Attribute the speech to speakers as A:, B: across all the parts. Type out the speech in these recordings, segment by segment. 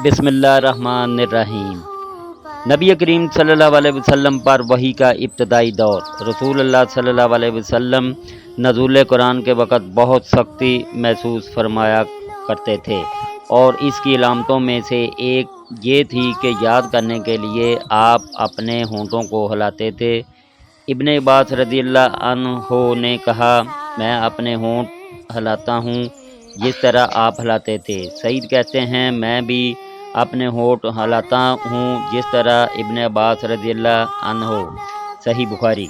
A: بسم اللہ الرحمن الرحیم۔ نبی کریم صلی اللہ علیہ وسلم پر وحی کا ابتدائی دور۔ رسول اللہ صلی اللہ علیہ وسلم نزول قرآن کے وقت بہت سختی محسوس فرمایا کرتے تھے، اور اس کی علامتوں میں سے ایک یہ تھی کہ یاد کرنے کے لیے آپ اپنے ہونٹوں کو ہلاتے تھے۔ ابن عباس رضی اللہ عنہ نے کہا، میں اپنے ہونٹ ہلاتا ہوں جس طرح آپ ہلاتے تھے۔ سعید کہتے ہیں، میں بھی اپنے ہونٹ ہلاتا ہوں جس طرح ابن عباس رضی اللہ عنہ صحیح بخاری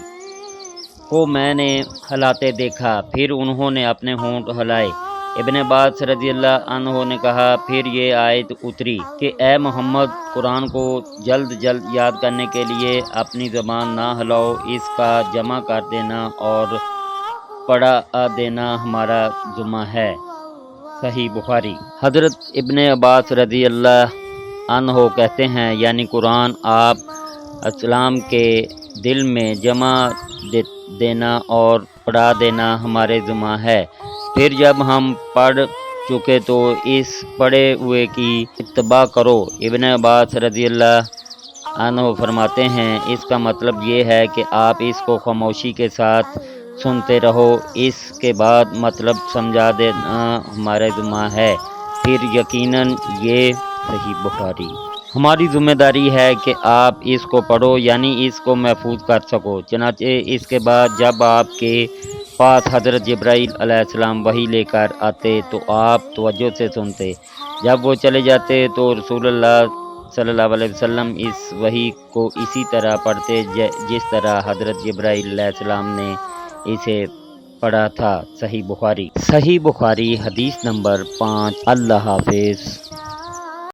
A: کو میں نے ہلاتے دیکھا، پھر انہوں نے اپنے ہونٹ ہلائے۔ ابن عباس رضی اللہ عنہ نے کہا، پھر یہ آیت اتری کہ اے محمد، قرآن کو جلد جلد یاد کرنے کے لیے اپنی زبان نہ ہلاؤ، اس کا جمع کر دینا اور پڑھا دینا ہمارا ذمہ ہے۔ صحیح بخاری۔ حضرت ابن عباس رضی اللہ عنہ کہتے ہیں، یعنی قرآن آپ اسلام کے دل میں جمع دینا اور پڑھا دینا ہمارے ذمہ ہے۔ پھر جب ہم پڑھ چکے تو اس پڑھے ہوئے کی اتباع کرو۔ ابن عباس رضی اللہ عنہ فرماتے ہیں، اس کا مطلب یہ ہے کہ آپ اس کو خاموشی کے ساتھ سنتے رہو، اس کے بعد مطلب سمجھا دینا ہمارا ذمہ ہے، پھر یقیناً یہ صحیح بخاری۔ ہماری ذمہ داری ہے کہ آپ اس کو پڑھو، یعنی اس کو محفوظ کر سکو۔ چنانچہ اس کے بعد جب آپ کے پاس حضرت جبرائیل علیہ السلام وحی لے کر آتے تو آپ توجہ سے سنتے، جب وہ چلے جاتے تو رسول اللہ صلی اللہ علیہ وسلم اس وحی کو اسی طرح پڑھتے جس طرح حضرت جبرائیل علیہ السلام نے اسے پڑھا تھا۔ صحیح بخاری۔ صحیح بخاری حدیث نمبر 5۔ اللہ حافظ۔